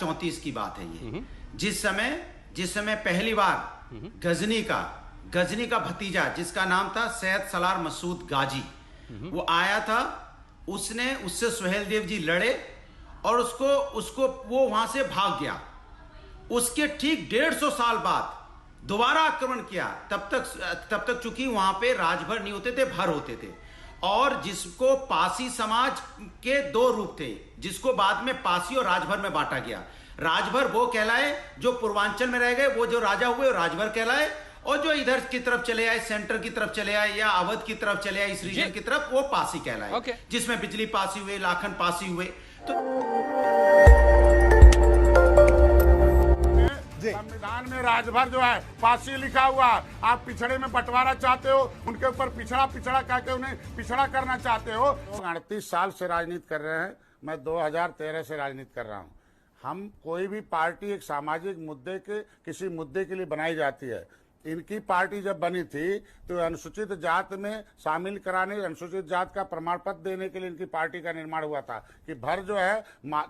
2034 की बात है ये। जिस समय पहली बार गजनी का भतीजा जिसका नाम था सैयद सलार मसूद गाजी, वो आया था। उससे सुहेल देव जी लड़े और उसको वो वहां से भाग गया। उसके ठीक 150 साल बाद दोबारा आक्रमण किया। तब तक चूंकि वहां पे राजभर नहीं होते थे, भर होते थे। और जिसको पासी समाज के दो रूप थे, जिसको बाद में पासी और राजभर में बांटा गया। राजभर वो कहलाए जो पूर्वांचल में रह गए, वो जो राजा हुए वो राजभर कहलाए, और जो इधर की तरफ चले आए, सेंटर की तरफ चले आए या अवध की तरफ चले आए, इस रीजन की तरफ, वो पासी कहलाए। जिसमें बिजली पासी हुए, लाखन पासी हुए। तो संविधान में राजभर जो है पासी लिखा हुआ। आप पिछड़े में बंटवारा चाहते हो, उनके ऊपर पिछड़ा कह के उन्हें पिछड़ा करना चाहते हो। 38 साल से राजनीति कर रहे हैं, मैं 2013 से राजनीति कर रहा हूं। हम कोई भी पार्टी एक सामाजिक मुद्दे के किसी मुद्दे के लिए बनाई जाती है। इनकी पार्टी जब बनी थी तो अनुसूचित जात में शामिल कराने, अनुसूचित जात का प्रमाण पत्र देने के लिए इनकी पार्टी का निर्माण हुआ था कि भर जो है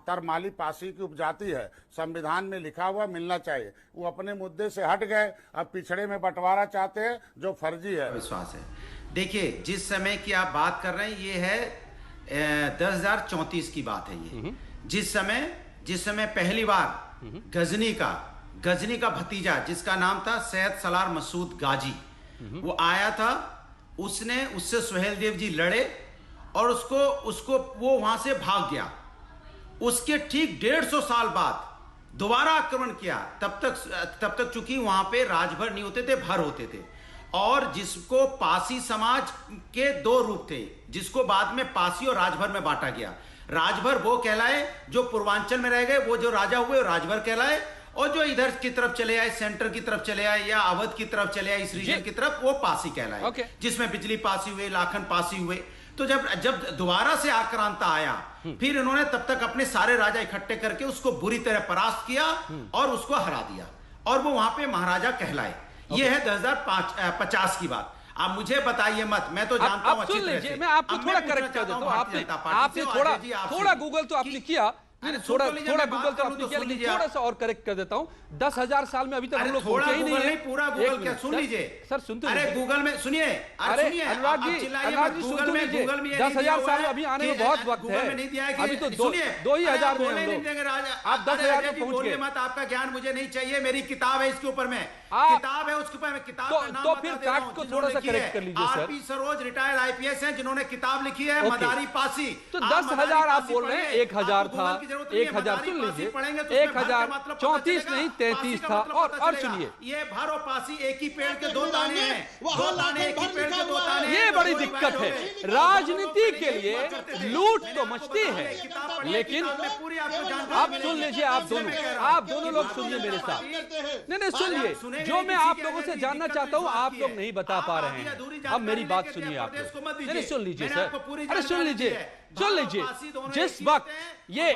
तरमाली पासी की उपजाति है, संविधान में लिखा हुआ मिलना चाहिए। वो अपने मुद्दे से हट गए, अब पिछड़े में बंटवारा चाहते हैं जो फर्जी है। विश्वास है। देखिए, जिस समय की आप बात कर रहे हैं ये है 2034 की बात है ये। जिस समय पहली बार गजनी का भतीजा जिसका नाम था सैयद सलार मसूद गाजी, वो आया था। उससे सुहेल देव जी लड़े और उसको वो वहां से भाग गया। उसके ठीक 150 साल बाद दोबारा आक्रमण किया। तब तक चूंकि वहां पे राजभर नहीं होते थे, भर होते थे। और जिसको पासी समाज के दो रूप थे, जिसको बाद में पासी और राजभर में बांटा गया। राजभर वो कहलाए जो पूर्वांचल में रह गए, वो जो राजा हुए वो राजभर कहलाए, और जो इधर की तरफ चले आए, सेंटर की तरफ चले आए या अवध की तरफ चले आए, इस रीजन की तरफ, वो पासी कहलाए। जिसमें बिजली पासी हुए, लाखन पासी हुए। तो जब दोबारा से आक्रांता आया, फिर इन्होंने तब तक अपने सारे राजा इकट्ठे करके उसको बुरी तरह परास्त किया और उसको हरा दिया, और वो वहां पे महाराजा कहलाए। ये है 2050 की बात। आप मुझे बताइए मत, मैं तो जानता हूं अच्छी तरह से। मैं आपको थोड़ा करेक्ट कर देता हूं। आपने थोड़ा गूगल तो आपने किया, थोड़ा गूगल तो आपने किया, लेकिन थोड़ा सा और करेक्ट कर देता हूं। 10,000 साल में अभी तक हम लोग पहुंचे ही नहीं है। पूरा गूगल क्या, सुन लीजिए सर, सुनते अरे गूगल में सुनिए। अरे अनुराग जी गूगल में 10,000 साल में अभी आने में बहुत वक्त है। अभी तो 2,000 में हम लोग, आप 10,000 में पहुंच गए। मत, आपका ज्ञान मुझे नहीं चाहिए। मेरी किताब है इसके ऊपर में, किताब है उसके ऊपर में, किताब का नाम तो फिर फैक्ट को थोड़ा सा करेक्ट कर लीजिए sir. RP Saroj retired IPS हैं जिन्होंने किताब लिखी है मदारी पासी। तो 10,000 आप बोल रहे हैं, 1,000 था, 1,000 सुन लीजिए, 1,034 नहीं 33 था। और सुनिए, ये भर और पासी एक ही पेड़ के दो ताने हैं, दो ताने एक ही पेड़ के दो ताने। ये बड़ी दिक्कत है। राजनीति के लिए लूट तो मचती है, लेकिन आप सुन लीजिए, आप दोनों लोग सुनिए मेरे साथ। नहीं सुनिए, जो मैं आप लोगों से जानना चाहता हूं आप लोग नहीं बता पा रहे हैं। अब मेरी बात सुनिए आप लोग। नहीं सुन लीजिए सर, अरे सुन लीजिए। जिस वक्त ये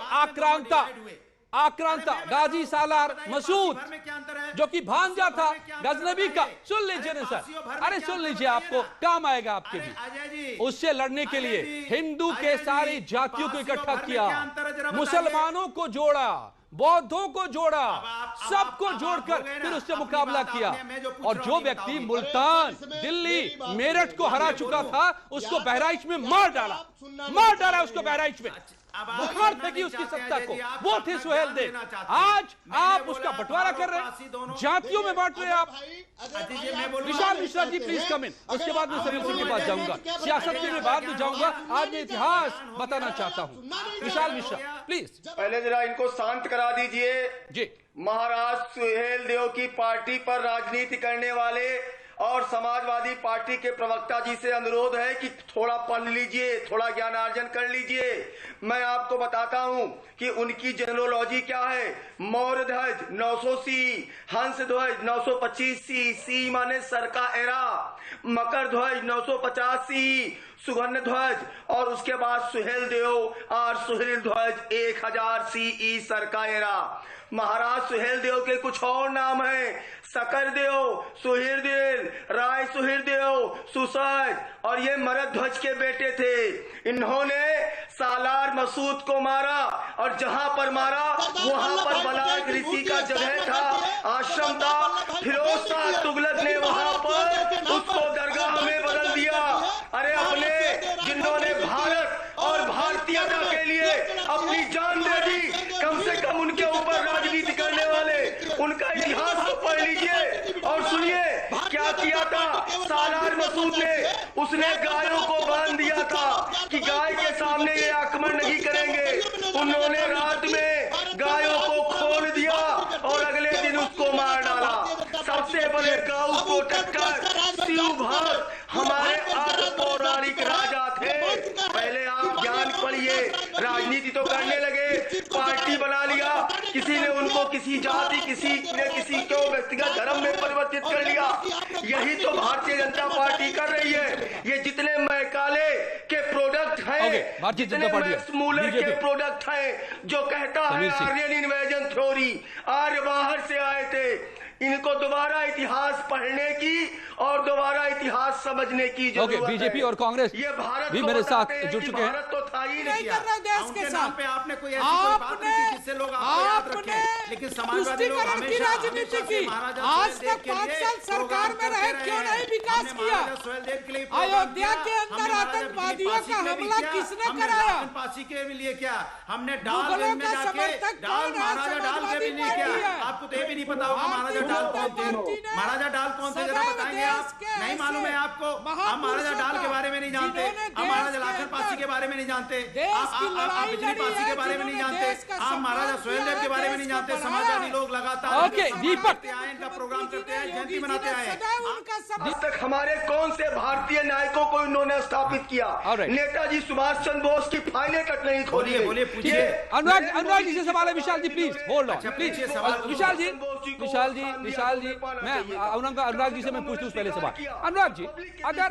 आक्रांता गाजी सालार मसूद, जो कि भांजा था गजनबी का, सुन लीजिए ना सर, अरे सुन लीजिए, आपको काम आएगा आपके भी। उससे लड़ने के लिए हिंदू के सारी जातियों को इकट्ठा किया, मुसलमानों को जोड़ा, बौद्धों को जोड़ा, सबको जोड़कर फिर उससे मुकाबला किया। और जो व्यक्ति मुल्तान, दिल्ली, मेरठ को हरा चुका था, उसको बहराइच में मार डाला उसको बहराइच में, बुखार फेंकी उसकी सत्ता को। वो थे सुहेल देव। आज आप उसका बंटवारा कर रहे हैं, जातियों में बांट रहे हैं आप। विशाल मिश्रा जी प्लीज कम इन, उसके बाद मैं समीर सिंह के पास जाऊंगा, सियासत के बाद में जाऊंगा। आज मैं इतिहास बताना चाहता हूं। विशाल मिश्रा प्लीज। पहले जरा इनको शांत करा दीजिए जी। महाराज सुहेल देव की पार्टी पर राजनीति करने वाले और समाजवादी पार्टी के प्रवक्ता जी से अनुरोध है कि थोड़ा पढ़ लीजिए, थोड़ा ज्ञानार्जन कर लीजिए। मैं आपको बताता हूं कि उनकी जेनोलॉजी क्या है। मौर्य ध्वज 900 सी, हंस ध्वज 925 सी, सी माने सर का एरा, मकर ध्वज 950 सी, सुगन्ध ध्वज, और उसके बाद सुहेल देव और सुहेल ध्वज 1000 CE सर का एरा। महाराज सुहेल देव के कुछ और नाम हैं, सकर देव, सुहिर देव, राय सुहिर देव, सुसज, और ये मरद ध्वज के बेटे थे। इन्होंने सालार मसूद को मारा और जहां पर मारा वहां पर राजनीति का जगह था, आश्रम था, फिरोज शाह तुगलक ने वहां पर उसको दरगाह में बदल दिया। अरे अपने जिन्होंने भारत और भारतीयता के लिए अपनी जान दे दी, कम से कम उनके ऊपर राजनीति करने वाले उनका इतिहास तो पढ़ लीजिए और सुनिए क्या किया था सालार मसूद ने। उसने गायों को बांध दिया था कि गाय के सामने ये आक्रमण नहीं करेंगे। उन्होंने रात में गायों को खोल दिया और अगले दिन उसको मार डाला। सबसे बड़े गौ को टक्कर शिव भक्त हमारे आदि पौराणिक राजा थे। पहले आप ज्ञान पढ़िए, राजनीति तो करने लगे, पार्टी बना लिया, किसी ने उनको किसी जाति, किसी ने किसी को व्यक्तिगत धर्म में परिवर्तित कर लिया। यही तो भारतीय जनता पार्टी कर रही है। ये जितने मैकाले के प्रोडक्ट हैं, जितने मैक्स मूलर के प्रोडक्ट हैं, जो कहता है आर्यन इन्वेजन थ्योरी, आर्य बाहर से आए थे, इनको दोबारा इतिहास पढ़ने की और दोबारा इतिहास समझने की जरूरत है। बीजेपी और कांग्रेस ये भारत भी मेरे साथ जुड़ चुके हैं। भारत तो था ही नहीं कर रहे देश के साथ पे आपने कोई ऐसी कोई बात नहीं की जिससे लोग आपको याद रखें, लेकिन समाजवादी लोग हमेशा राजनीति की आज तक 5 साल सरकार में रहे, क्यों नहीं विकास किया? अयोध्या के अंदर आतंकवादियों का हमला किसने कराया? पासी के लिए क्या हमने डाल में जाके डाल महाराजा डाल के भी नहीं किया। आपको तो ये भी नहीं पता होगा महाराजा डाल कौन थे? महाराजा डाल कौन थे जरा बताएंगे आप? नहीं मालूम है आपको? हम महाराजा डाल के बारे में नहीं जानते, हम महाराजा लाखन पासी के बारे में नहीं जानते, आप बिजली पासी के बारे में नहीं जानते, आप महाराजा सुहेलदेव के बारे में नहीं जानते। समाजवादी लोग लगातार दीपक का प्रोग्राम करते हैं, जयंती मनाते आए हैं। अब तक हमारे कौन से भारतीय नायकों को इन्होंने स्थापित किया? नेताजी सुभाष चंद्र बोस की फाइलें तक नहीं खोली। बोलिए पूछिए। अनुराग जी से सवाल है। विशाल जी प्लीज होल्ड ऑन प्लीज। विशाल जी मैं अनुराग जी से मैं पूछूं पहले सवाल। अनुराग जी, अगर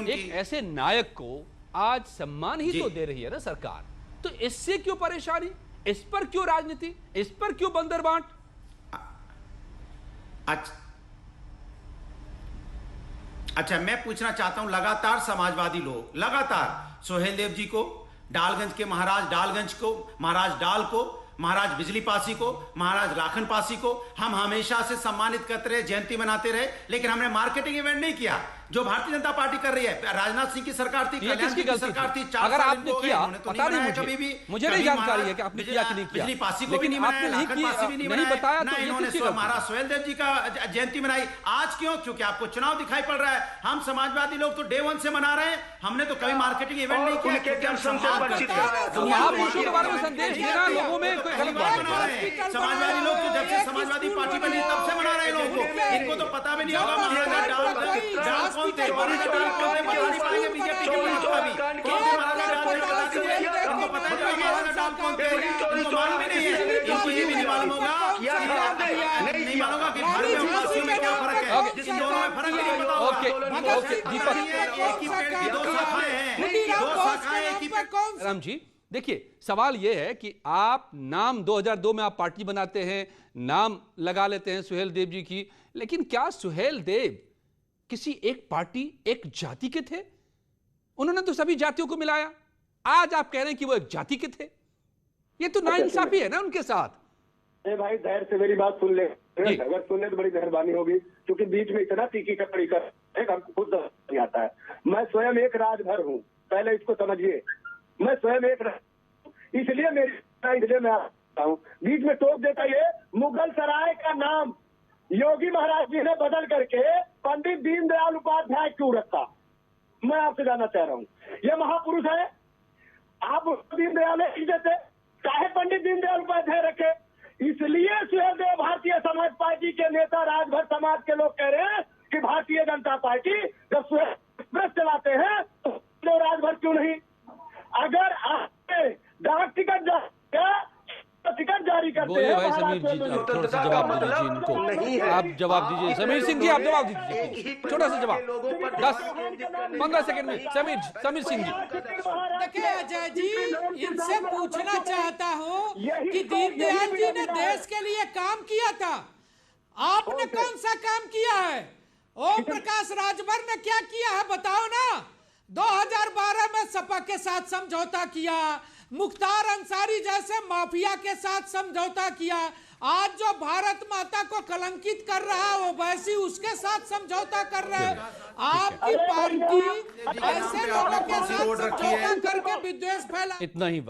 एक ऐसे नायक को आज सम्मान ही तो दे रही है ना सरकार, तो इससे क्यों परेशानी? इस पर क्यों राजनीति? इस पर क्यों बंदर बांट? अच्छा मैं पूछना चाहता हूं, लगातार समाजवादी लोग लगातार सुहेलदेव जी को, डालगंज के महाराज डालगंज को, महाराज डाल को, महाराज बिजली पासी को, महाराज लाखन पासी को हम हमेशा से सम्मानित करते रहे, जयंती मनाते रहे, लेकिन हमने मार्केटिंग इवेंट नहीं किया जो भारतीय जनता पार्टी कर रही है। राजनाथ सिंह की सरकार थी, कल्याण की सरकार थी, अगर आपने किया पता नहीं मुझे नहीं जानकारी है कि आपने किया कि नहीं किया, बिजली पासी को लेकिन आपने नहीं बताया ना, इन्होंने महाराज सुहेलदेव जी का जयंती मनाई। आज क्यों? क्योंकि आपको चुनाव दिखाई पड़ रहा है। हम समाजवादी लोग तो डे 1 से मना रहे हैं, हमने तो कभी मार्केटिंग इवेंट नहीं किया। महापुरुषों के बारे में संदेश देना लोगों में कोई गलत बात बना रहे हैं। समाजवादी लोग तो जब से समाजवादी पार्टी बनी तब से मना रहे हैं लोगों को। इनको तो पता भी नहीं होगा महाराजा डाल कौन थे, महाराजा डाल कौन थे, बता नहीं पाएंगे बीजेपी के लोग अभी कौन थे महाराजा डाल। इनको पता नहीं होगा महाराजा डाल कौन थे, इनको मालूम ही नहीं है, इनको ये भी नहीं मालूम होगा, नहीं मालूम होगा कि भारत में पासियों में क्या फर्क है, जिन दोनों में फर्क नहीं पता होगा। दीपक एक ही पेड़ की 2 शाखाएं हैं, 2 शाखाएं एक ही पेड़। राम जी देखिए, सवाल यह है कि आप नाम 2002 में आप पार्टी बनाते हैं, नाम लगा लेते हैं सुहेलदेव जी की, लेकिन क्या सुहेलदेव किसी एक पार्टी एक जाति के थे? उन्होंने तो सभी जातियों को मिलाया। आज आप कह रहे हैं कि वो एक जाति के थे। ये तो नाइंसाफी है ना उनके साथ। भाई धैर्य से मेरी बात सुन ले, अगर सुनने तो बड़ी मेहरबानी होगी, क्योंकि बीच में इतना तीखी टप्पड़ी कर हमको खुद नहीं आता है। मैं स्वयं एक राजभर हूँ, पहले इसको समझिए। मैं स्वयं एक इसलिए मैं आता हूँ। बीच में टोक देता ये मुगल सराय का नाम योगी महाराज जी ने बदल करके पंडित दीनदयाल उपाध्याय क्यों रखा? मैं आपसे जानना चाह रहा हूँ। ये महापुरुष है, आप दीनदयाल देते, चाहे पंडित दीनदयाल उपाध्याय रखे। इसलिए सुहेलदेव भारतीय समाज पार्टी के नेता राजभर समाज के लोग कह रहे हैं कि भारतीय जनता पार्टी जब एक्सप्रेस चलाते हैं तो राजभर क्यों नहीं? अगर आपने डाक टिकट जारी करते हैं भाई समीर जी, थोड़ा सा जवाब दे दीजिए इनको। आप जवाब दीजिए समीर सिंह जी, आप जवाब दीजिए, छोटा सा जवाब 10-15 सेकंड में। समीर सिंह जी देखिए अजय जी, इनसे पूछना चाहता हूँ कि दीनदयाल जी ने देश के लिए काम किया था, आपने कौन सा काम किया है? ओम प्रकाश राजभर ने क्या किया है बताओ ना। 2012 में सपा के साथ समझौता किया, मुख्तार अंसारी जैसे माफिया के साथ समझौता किया। आज जो भारत माता को कलंकित कर रहा है ओवैसी उसके साथ समझौता कर रहे हैं। आपकी पार्टी ऐसे लोगों के साथ समझौता करके विद्वेष फैला। इतना ही